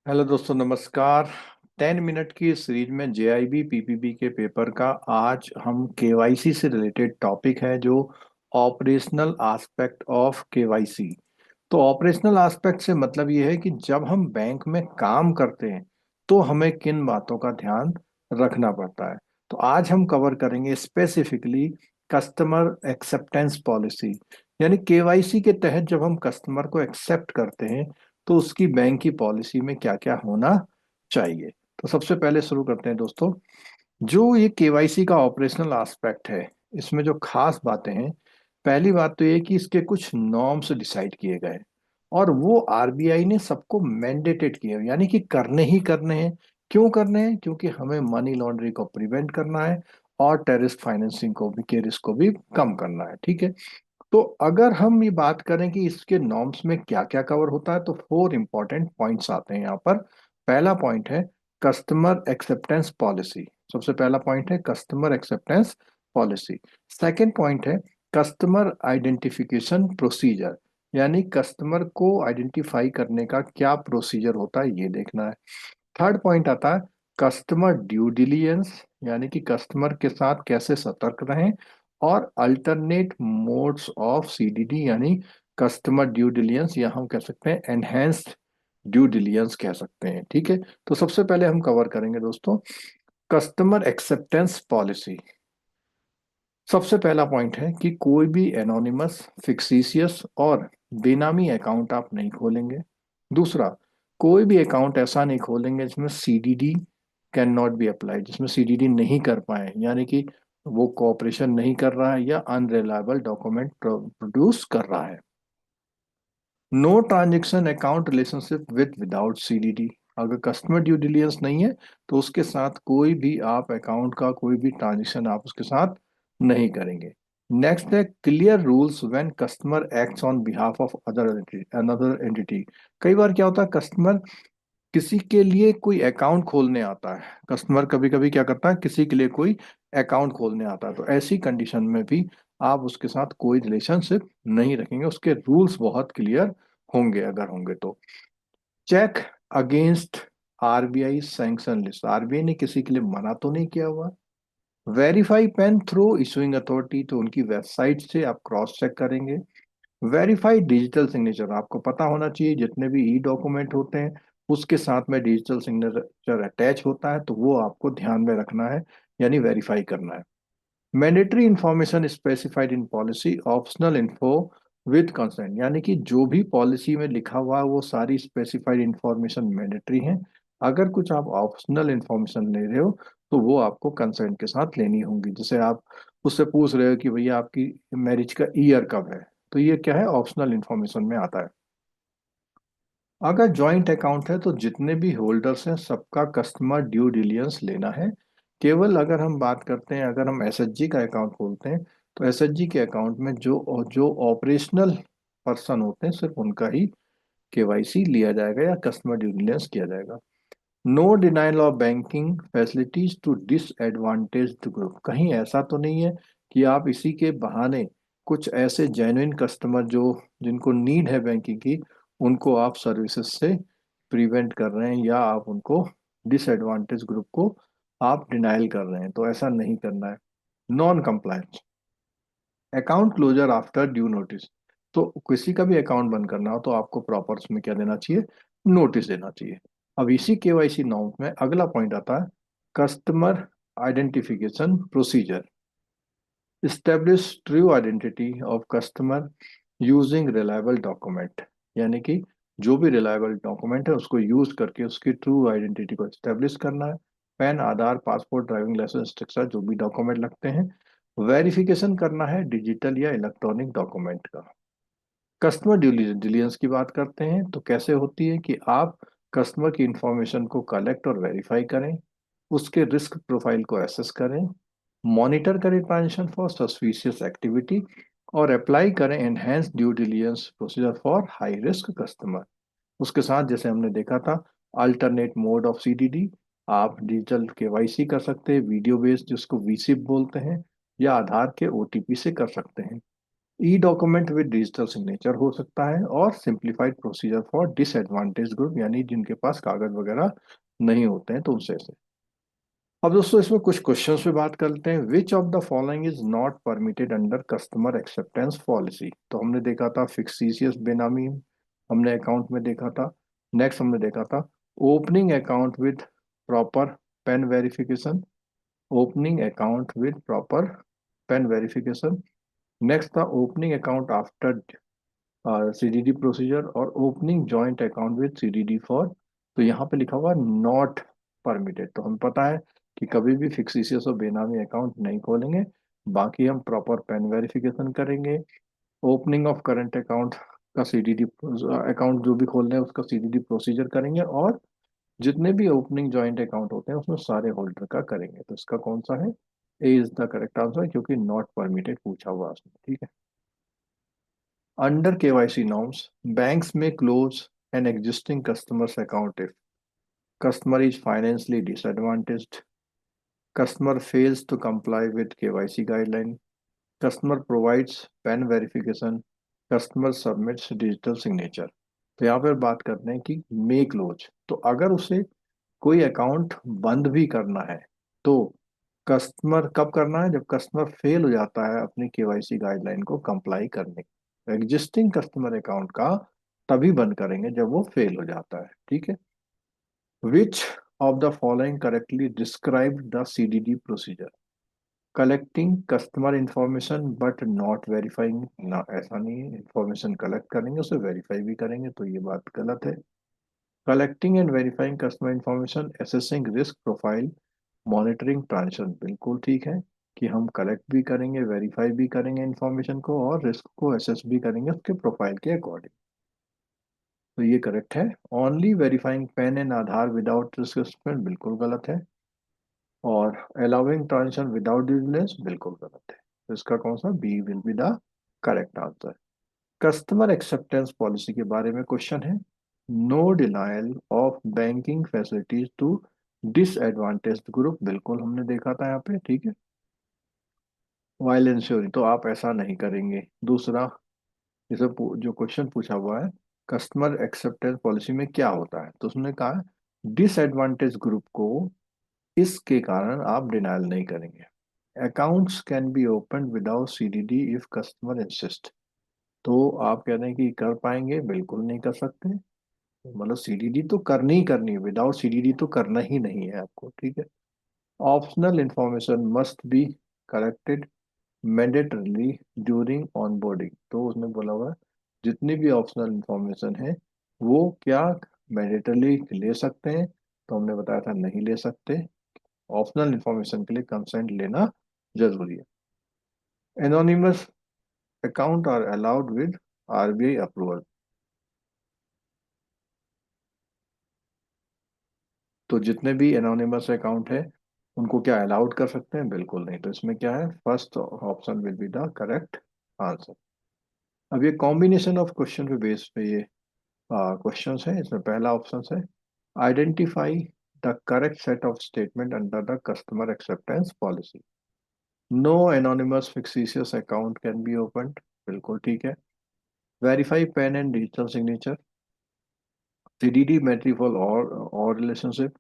Hello दोस्तों, नमस्कार। 10 minute की इस सीरीज में जेआईबी पीपीबी के पेपर का आज हम केवाईसी से रिलेटेड टॉपिक है जो ऑपरेशनल एस्पेक्ट ऑफ केवाईसी। तो ऑपरेशनल एस्पेक्ट से मतलब ये है कि जब हम बैंक में काम करते हैं तो हमें किन बातों का ध्यान रखना पड़ता है। तो आज हम कवर करेंगे स्पेसिफिकली कस्टमर एक्सेप्टेंस पॉलिसी, यानी केवाईसी के तहत जब हम कस्टमर को एक्सेप्ट करते हैं तो उसकी बैंक की पॉलिसी में क्या क्या होना चाहिए। तो सबसे पहले शुरू करते हैं दोस्तों। जो ये केवाईसी का ऑपरेशनल एस्पेक्ट है, इसमें जो खास बातें हैं, पहली बात तो ये कि इसके कुछ नॉर्म्स डिसाइड किए गए और वो आरबीआई ने सबको मैंडेटेड किए हैं, यानी कि करने ही करने हैं। क्यों करने हैं? क्योंकि हमें मनी लॉन्ड्रिंग को प्रिवेंट करना है और टेररिस्ट फाइनेंसिंग को भी के रिस्क को भी कम करना है। ठीक है। तो अगर हम ये बात करें कि इसके नॉर्म्स में क्या क्या कवर होता है तो 4 इंपॉर्टेंट पॉइंट्स आते हैं यहाँ पर। पहला पॉइंट है कस्टमर एक्सेप्टेंस पॉलिसी। सबसे पहला पॉइंट है customer acceptance policy. Second point है कस्टमर आइडेंटिफिकेशन प्रोसीजर, यानी कस्टमर को आइडेंटिफाई करने का क्या प्रोसीजर होता है ये देखना है। थर्ड पॉइंट आता है कस्टमर ड्यू डिलिजेंस, यानी कि कस्टमर के साथ कैसे सतर्क रहें। और अल्टरनेट मोड्स ऑफ सीडीडी, यानी कस्टमर ड्यू डिलिजेंस या हम कह सकते हैं एनहेंस्ड ड्यू डिलिजेंस कह सकते हैं। ठीक है। तो सबसे पहले हम कवर करेंगे दोस्तों कस्टमर एक्सेप्टेंस पॉलिसी। सबसे पहला पॉइंट है कि कोई भी एनोनिमस, फिक्सिशियस और बेनामी अकाउंट आप नहीं खोलेंगे। दूसरा, कोई भी अकाउंट ऐसा नहीं खोलेंगे जिसमें CDD can not be apply, जिसमें सीडीडी नहीं कर पाए, यानी कि वो कोऑपरेशन नहीं कर रहा है या अनरिलायबल डॉक्यूमेंट प्रोड्यूस कर रहा है। No transaction account relationship with without CDD. अगर कस्टमर ड्यू डिलिजेंस नहीं है तो उसके साथ कोई भी आप अकाउंट का कोई भी ट्रांजेक्शन आप उसके साथ नहीं करेंगे। नेक्स्ट है clear rules when customer acts on behalf of other another entity. कई बार क्या होता है, कस्टमर किसी के लिए कोई अकाउंट खोलने आता है। कस्टमर कभी कभी क्या करता है, किसी के लिए कोई अकाउंट खोलने आता है, तो ऐसी कंडीशन में भी आप उसके साथ कोई रिलेशनशिप नहीं रखेंगे। उसके रूल्स बहुत क्लियर होंगे अगर होंगे तो। Check against RBI sanction list. RBI ने किसी के लिए मना तो नहीं किया हुआ। Verify PAN through issuing authority, तो उनकी वेबसाइट से आप क्रॉस चेक करेंगे। वेरीफाइड डिजिटल सिग्नेचर, आपको पता होना चाहिए जितने भी ई डॉक्यूमेंट होते हैं उसके साथ में डिजिटल सिग्नेचर अटैच होता है, तो वो आपको ध्यान में रखना है, यानी वेरीफाई करना है। Mandatory information specified in policy, optional info with consent, यानी कि जो भी पॉलिसी में लिखा हुआ है वो सारी स्पेसिफाइड इंफॉर्मेशन मैंडेटरी है। अगर कुछ आप ऑप्शनल इंफॉर्मेशन ले रहे हो तो वो आपको कंसेंट के साथ लेनी होंगी। जैसे आप उससे पूछ रहे हो कि भैया आपकी मैरिज का ईयर कब है, तो ये क्या है, ऑप्शनल इंफॉर्मेशन में आता है। अगर जॉइंट अकाउंट है तो जितने भी होल्डर्स हैं सबका कस्टमर ड्यू डिलिजेंस लेना है। केवल अगर हम बात करते हैं, अगर हम एसएचजी का अकाउंट खोलते हैं तो एसएचजी के अकाउंट में जो जो ऑपरेशनल पर्सन होते हैं सिर्फ उनका ही केवाईसी लिया जाएगा या कस्टमर ड्यू डिलिजेंस किया जाएगा। No denial of banking facilities to disadvantage group. कहीं ऐसा तो नहीं है कि आप इसी के बहाने कुछ ऐसे जेन्युइन कस्टमर जो जिनको नीड है बैंकिंग की, उनको आप सर्विसेज से प्रिवेंट कर रहे हैं या आप उनको डिसएडवांटेज ग्रुप को आप डिनाइल कर रहे हैं, तो ऐसा नहीं करना है। Non compliance account closure after due notice. तो किसी का भी अकाउंट बंद करना हो तो आपको प्रॉपर उसमें क्या देना चाहिए, नोटिस देना चाहिए। अब इसी केवाईसी नॉर्म में अगला पॉइंट आता है customer identification procedure. Establish true identity of customer using reliable document, यानी कि जो भी रिलायबल डॉक्यूमेंट है उसको यूज करके उसकी ट्रू आइडेंटिटी को इस्टेब्लिश करना है। पैन, आधार, पासपोर्ट, ड्राइविंग लाइसेंस एक्सेट्रा जो भी डॉक्यूमेंट लगते हैं, वेरिफिकेशन करना है डिजिटल या इलेक्ट्रॉनिक डॉक्यूमेंट का। कस्टमर ड्यू डिलिजेंस की बात करते हैं तो कैसे होती है कि आप कस्टमर की इंफॉर्मेशन को कलेक्ट और वेरीफाई करें, उसके रिस्क प्रोफाइल को एसेस करें, मॉनिटर करें ट्रांजेक्शन फॉर सस्पिशियस एक्टिविटी और अप्लाई करें enhance due diligence procedure for high risk customer. उसके साथ जैसे हमने देखा था अल्टरनेट मोड ऑफ सीडीडी, आप डिजिटल केवाईसी कर सकते हैं वीडियो बेस्ड जिसको वीसिप बोलते हैं, या आधार के ओटीपी से कर सकते हैं। ई डॉक्यूमेंट विद डिजिटल सिग्नेचर हो सकता है, और simplified procedure for disadvantage group, यानी जिनके पास कागज वगैरह नहीं होते हैं तो उनसे से। अब दोस्तों इसमें कुछ क्वेश्चंस पे बात करते हैं। विच of the following is not permitted under customer acceptance policy? तो हमने देखा था फिक्सिशियस बेनामी, हमने अकाउंट में देखा था। नेक्स्ट हमने देखा था opening account with proper PAN verification, opening account with proper PAN verification. Next था opening account after CDD procedure, और opening joint account with CDD for. तो यहाँ पे लिखा हुआ नॉट परमिटेड, तो हमें पता है कि कभी भी फिक्सिशियस और बेनामी अकाउंट नहीं खोलेंगे। बाकी हम प्रॉपर पेन वेरिफिकेशन करेंगे, ओपनिंग ऑफ करंट अकाउंट का सीडीडी अकाउंट जो भी खोल रहे हैं उसका सीडीडी प्रोसीजर करेंगे, और जितने भी ओपनिंग जॉइंट अकाउंट होते हैं उसमें सारे होल्डर का करेंगे। तो इसका कौन सा है? ए इज द करेक्ट आंसर, क्योंकि नॉट परमिटेड पूछा हुआ उसमें। ठीक है। Under KYC norms, banks may close an existing customer's account if customer is financially disadvantaged, customer fails to comply with KYC guideline, customer provides PAN verification, customer submits digital signature। तो यहाँ पर बात करते हैं कि मे क्लोज, तो अगर उसे कोई अकाउंट बंद भी करना है तो कस्टमर कब करना है? जब कस्टमर फेल हो जाता है अपनी केवाईसी गाइडलाइन को कंप्लाई करने। एग्जिस्टिंग कस्टमर अकाउंट का तभी बंद करेंगे जब वो फेल हो जाता है। ठीक है। Which of the following correctly describe the CDD procedure? Collecting customer information but not verifying ना, ऐसा नहीं है। इंफॉर्मेशन कलेक्ट करेंगे उसे वेरीफाई भी करेंगे, तो ये बात गलत है। Collecting and verifying customer information, assessing risk profile, monitoring transaction, बिल्कुल ठीक है कि हम कलेक्ट भी करेंगे, वेरीफाई भी करेंगे इंफॉर्मेशन को, और रिस्क को असेस भी करेंगे उसके प्रोफाइल के अकॉर्डिंग। तो ये करेक्ट है। Only verifying PAN and Aadhaar without risk assessment, बिल्कुल गलत है। और अलाउिंग ट्रांजेक्शन विदाउट डिलीजेंस, बिल्कुल गलत है। तो इसका कौन सा? B will be the correct answer. Customer acceptance policy के बारे में क्वेश्चन है। No denial of banking facilities to disadvantaged group, बिल्कुल हमने देखा था यहाँ पे। ठीक है। वाइल इंश्योरिंग, तो आप ऐसा नहीं करेंगे। दूसरा, जैसे जो क्वेश्चन पूछा हुआ है कस्टमर एक्सेप्टेंस पॉलिसी में क्या होता है, तो उसने कहा डिसएडवांटेज ग्रुप को इसके कारण आप डिनायल नहीं करेंगे। Accounts can be open without CDD if customer insist, तो आप कह रहे हैं कि कर पाएंगे? बिल्कुल नहीं कर सकते। मतलब सीडीडी तो करनी ही करनी है, विदाउट सीडीडी तो करना ही नहीं है आपको। ठीक है। Optional information must be collected mandatorily during onboarding, तो उसने बोला हुआ है जितनी भी ऑप्शनल इंफॉर्मेशन है वो क्या मैंडेटरली ले सकते हैं? तो हमने बताया था नहीं ले सकते। ऑप्शनल इंफॉर्मेशन के लिए कंसेंट लेना जरूरी है। Anonymous account are allowed with RBI approval, तो जितने भी एनोनिमस अकाउंट है उनको क्या अलाउड कर सकते हैं? बिल्कुल नहीं। तो इसमें क्या है? First option will be the correct answer. अब ये कॉम्बिनेशन ऑफ क्वेश्चन पे बेस पे ये क्वेश्चंस है। इसमें पहला ऑप्शन है identify the correct set of statement under the customer acceptance policy. No anonymous fictitious account can be opened, बिल्कुल ठीक है। Verify PAN and digital signature, CDD metric for और relationship,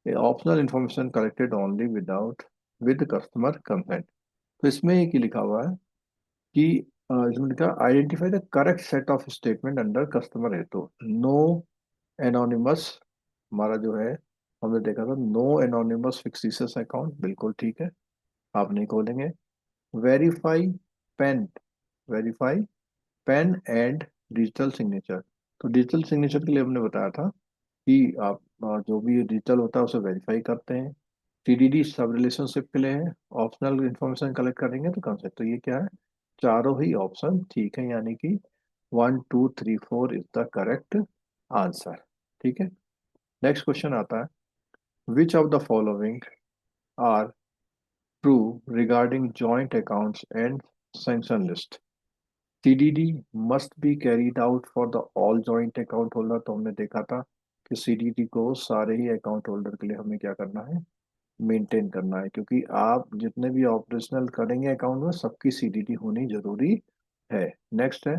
optional information collected only without with customer consent. तो इसमें एक ही लिखा हुआ है कि इसमें लिखा identify the correct set of statement under customer है, तो नो एनोनिमस हमारा जो है हमने देखा था नो एनोनिमस फिक्सिशियस अकाउंट, बिल्कुल ठीक है, आप नहीं खोलेंगे। Verify PAN, verify PAN and digital signature, तो डिजिटल सिग्नेचर के लिए हमने बताया था कि आप जो भी डिजिटल होता है उसे वेरीफाई करते हैं। टीडीडी सब रिलेशनशिप के लिए है। ऑप्शनल इंफॉर्मेशन कलेक्ट करेंगे तो कंसेप्ट, तो ये क्या है? चारों ही ऑप्शन ठीक है, यानी कि 1 2 3 4 इज द करेक्ट आंसर। ठीक है। नेक्स्ट क्वेश्चन आता है which of the following are true regarding joint accounts and sanction list? CDD must be carried out for the all joint account holder, तो हमने देखा था कि सीडीडी को सारे ही अकाउंट होल्डर के लिए हमें क्या करना है? मेंटेन करना है, क्योंकि आप जितने भी ऑपरेशनल करेंगे अकाउंट में सबकी सीडीडी होनी जरूरी है। नेक्स्ट है,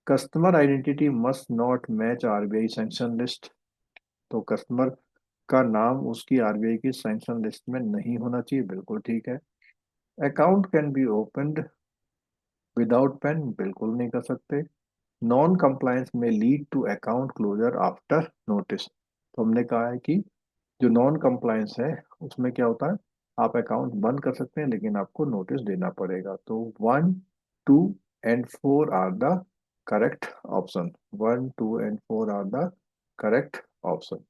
customer identity must not match RBI sanction list. तो कस्टमर का नाम उसकी आरबीआई की सैंक्शन लिस्ट में नहीं होना चाहिए, बिल्कुल ठीक है। Account can be opened without PAN, बिल्कुल नहीं कर सकते। नॉन कंप्लायंस में lead to account closure after notice. तो हमने कहा है कि जो नॉन कंप्लायंस है उसमें क्या होता है, आप अकाउंट बंद कर सकते हैं लेकिन आपको नोटिस देना पड़ेगा। तो 1, 2 and 4 are the correct option. 1, 2 and 4 are the correct option.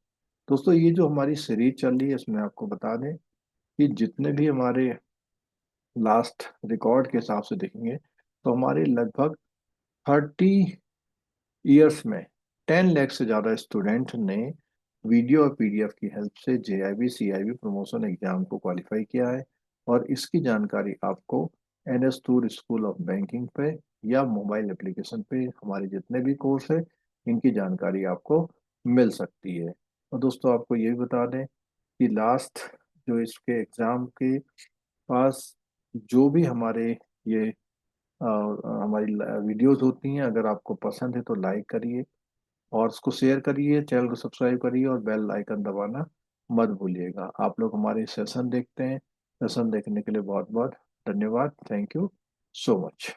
दोस्तों ये जो हमारी सीरीज चल रही है इसमें आपको बता दें कि जितने भी हमारे लास्ट रिकॉर्ड के हिसाब से देखेंगे तो हमारे लगभग 30 ईयर्स में 10 लाख से ज़्यादा स्टूडेंट ने वीडियो और पीडीएफ की हेल्प से जेआईबी सीआईबी प्रमोशन एग्जाम को क्वालिफाई किया है। और इसकी जानकारी आपको NS tour school of banking पे या मोबाइल एप्लीकेशन पे हमारे जितने भी कोर्स है इनकी जानकारी आपको मिल सकती है। और दोस्तों आपको ये भी बता दें कि लास्ट जो इसके एग्ज़ाम के पास जो भी हमारे ये हमारी वीडियोस होती हैं, अगर आपको पसंद है तो लाइक करिए और उसको शेयर करिए, चैनल को सब्सक्राइब करिए और बेल आइकन दबाना मत भूलिएगा। आप लोग हमारे सेशन देखते हैं, सेशन देखने के लिए बहुत बहुत धन्यवाद। Thank you so much.